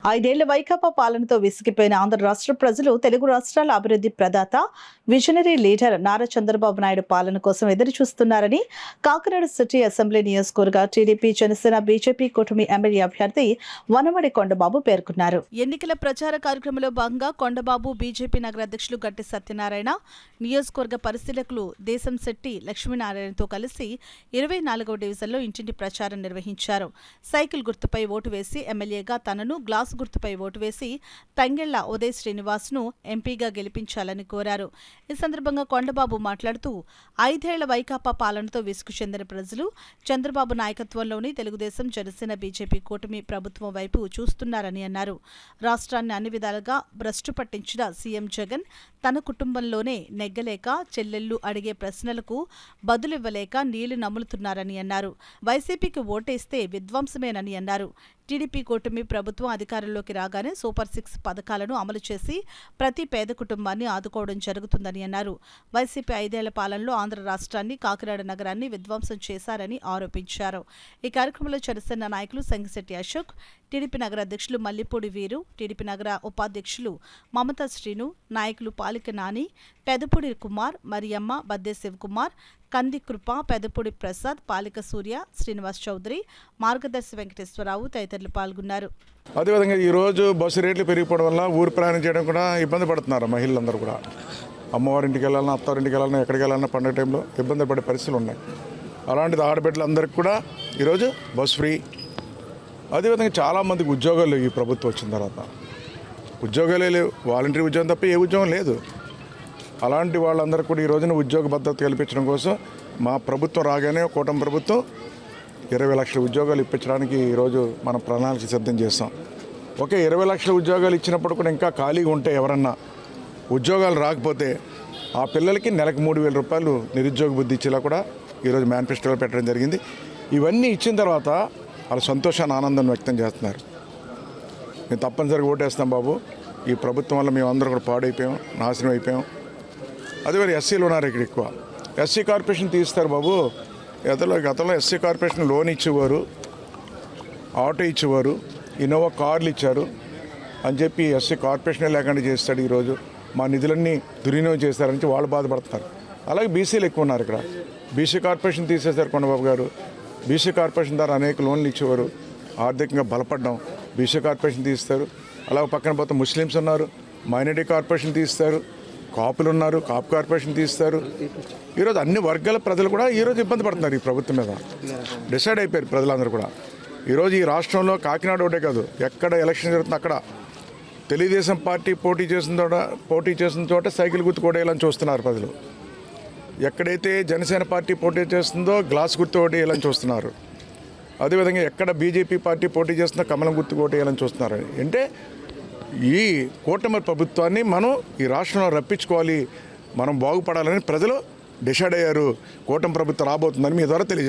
ఐదేళ్ల వైకాపా పాలనతో విసిగిపోయిన ఆంధ్ర రాష్ట్ర ప్రజలు తెలుగు రాష్ట్రాల అభివృద్ధి ప్రదాత విజనరీ లీడర్ నారా చంద్రబాబు నాయుడు పాలన కోసం ఎదురు చూస్తున్నారని కాకినాడ సిటీ అసెంబ్లీ నియోజకవర్గ టీడీపీ జనసేన బీజేపీ కూటమి ఎమ్మెల్యే అభ్యర్థి వనమడి కొండబాబు పేర్కొన్నారు. ఎన్నికల ప్రచార కార్యక్రమంలో భాగంగా కొండబాబు బీజేపీ నగర అధ్యక్షులు గట్టి సత్యనారాయణ, నియోజకవర్గ పరిశీలకులు దేశం శెట్టి లక్ష్మీనారాయణతో కలిసి 24వ డివిజన్లో ఇంటింటి ప్రచారం నిర్వహించారు. సైకిల్ గుర్తుపై ఓటు వేసి ఎమ్మెల్యేగా తనను, గ్లాస్ గుర్తుపై ఓటు వేసి తంగెళ్ల ఉదయ్ శ్రీనివాస్ను ఎంపీగా గెలిపించాలని కోరారు. ఈ సందర్భంగా కొండబాబు మాట్లాడుతూ 5 ఏళ్ల వైకాపా పాలనతో విసుగు చెందిన ప్రజలు చంద్రబాబు నాయకత్వంలోని తెలుగుదేశం, జనసేన, బీజేపీ కూటమి ప్రభుత్వం వైపు చూస్తున్నారని అన్నారు. రాష్ట్రాన్ని అన్ని విధాలుగా భ్రష్టు పట్టించిన సీఎం జగన్ తన కుటుంబంలోనే నెగ్గలేక చెల్లెళ్లు అడిగే ప్రశ్నలకు బదులివ్వలేక నీళ్లు నములుతున్నారని అన్నారు. వైసీపీకి ఓటేస్తే విధ్వంసమేనని అన్నారు. టీడీపీ కూటమి ప్రభుత్వం అధికారంలోకి రాగానే సూపర్ 6 పథకాలను అమలు చేసి ప్రతి పేద కుటుంబాన్ని ఆదుకోవడం జరుగుతుందని అన్నారు. వైసీపీ 5 ఏళ్ల పాలనలో ఆంధ్ర రాష్ట్రాన్ని, కాకినాడ నగరాన్ని విధ్వంసం చేశారని ఆరోపించారు. ఈ కార్యక్రమంలో జనసేన నాయకులు సంగిశెట్టి అశోక్, టీడీపీ నగర అధ్యక్షులు మల్లిపూడి వీరు, టీడీపీ నగర ఉపాధ్యక్షులు మమతా శ్రీను, నాయకులు పాలిక నాని, పెదపూడి కుమార్, మరియమ్మ, బద్దే శివకుమార్, కంది కృప, పెదపూడి ప్రసాద్, పాలిక సూర్య, శ్రీనివాస్ చౌదరి, మార్గదర్శి వెంకటేశ్వరరావు తదితరులు పాల్గొన్నారు. అదేవిధంగా ఈరోజు బస్సు రేట్లు పెరిగిపోవడం వల్ల ఊరు ప్రయాణం చేయడం కూడా ఇబ్బంది పడుతున్నారు మహిళలందరూ కూడా. అమ్మవారింటికి వెళ్ళాలన్నా, అత్తారింటికి వెళ్ళాలన్నా, ఎక్కడికి వెళ్ళాలన్నా పండుగ టైంలో ఇబ్బంది పడే పరిస్థితులు ఉన్నాయి. అలాంటిది ఆడబిడ్డలందరికీ కూడా ఈరోజు బస్ ఫ్రీ. అదేవిధంగా చాలామందికి ఉద్యోగాలు ఈ ప్రభుత్వం వచ్చిన తర్వాత ఉద్యోగాలే లేవు. వాలంటీర్ ఉద్యోగం తప్ప ఏ ఉద్యోగం లేదు. అలాంటి వాళ్ళందరూ కూడా ఈ రోజున ఉద్యోగ భద్రత కల్పించడం కోసం మా ప్రభుత్వం రాగానే కూటమి ప్రభుత్వం 20 లక్షల ఉద్యోగాలు ఇప్పించడానికి ఈరోజు మనం ప్రణాళిక సిద్ధం చేస్తాం. ఓకే, 20 లక్షల ఉద్యోగాలు ఇచ్చినప్పుడు కూడా ఇంకా ఖాళీగా ఉంటే ఎవరన్నా ఉద్యోగాలు రాకపోతే ఆ పిల్లలకి నెలకు 3,000 రూపాయలు నిరుద్యోగ బుద్ధి ఇచ్చేలా కూడా ఈరోజు మేనిఫెస్టోలో పెట్టడం జరిగింది. ఇవన్నీ ఇచ్చిన తర్వాత వాళ్ళ సంతోషాన్ని, ఆనందాన్ని వ్యక్తం చేస్తున్నారు. మేము తప్పనిసరిగా ఓటేస్తాం బాబు, ఈ ప్రభుత్వం వల్ల మేము అందరూ కూడా పాడైపోయాం, నాశనం అయిపోయాం. అదేవిధంగా ఎస్సీలు ఉన్నారు ఇక్కడ ఎక్కువ. ఎస్సీ కార్పొరేషన్ తీస్తారు బాబు. గతంలో ఎస్సీ కార్పొరేషన్ లోన్ ఇచ్చేవారు, ఆటో ఇచ్చేవారు, ఇన్నోవా కార్లు ఇచ్చారు అని చెప్పి ఎస్సీ కార్పొరేషనే లేకుండా చేస్తాడు. ఈరోజు మా నిధులన్నీ దుర్వినియోగం చేస్తారని వాళ్ళు బాధపడతారు. అలాగే బీసీలు ఎక్కువ ఉన్నారు ఇక్కడ. బీసీ కార్పొరేషన్ తీసేశారు కొండబాబు గారు. బీసీ కార్పొరేషన్ ద్వారా అనేక లోన్లు ఇచ్చేవారు. ఆర్థికంగా బలపడ్డాం. బీసీ కార్పొరేషన్ తీస్తారు. అలాగే పక్కన పోతే ముస్లిమ్స్ ఉన్నారు, మైనారిటీ కార్పొరేషన్ తీస్తారు, కాపులు ఉన్నారు, కాపు కార్పొరేషన్ తీస్తారు. ఈరోజు అన్ని వర్గాల ప్రజలు కూడా ఈరోజు ఇబ్బంది పడుతున్నారు ఈ ప్రభుత్వం మీద. డిసైడ్ అయిపోయారు ప్రజలందరూ కూడా. ఈరోజు ఈ రాష్ట్రంలో కాకినాడ ఒకటే కాదు, ఎక్కడ ఎలక్షన్ జరుగుతుంది అక్కడ తెలుగుదేశం పార్టీ పోటీ చేసిన చోట సైకిల్ గుర్తు కొట్టేయాలని చూస్తున్నారు ప్రజలు. ఎక్కడైతే జనసేన పార్టీ పోటీ చేస్తుందో గ్లాస్ గుర్తు కొట్టేయాలని చూస్తున్నారు. అదేవిధంగా ఎక్కడ బీజేపీ పార్టీ పోటీ చేస్తుందో కమలం గుర్తు కొట్టేయాలని చూస్తున్నారు. అంటే ఈ కూటమి ప్రభుత్వాన్ని మనం ఈ రాష్ట్రంలో రప్పించుకోవాలి, మనం బాగుపడాలని ప్రజలు డిసైడ్ అయ్యారు. కూటమి ప్రభుత్వం రాబోతుందని మీ ద్వారా తెలియజేస్తారు.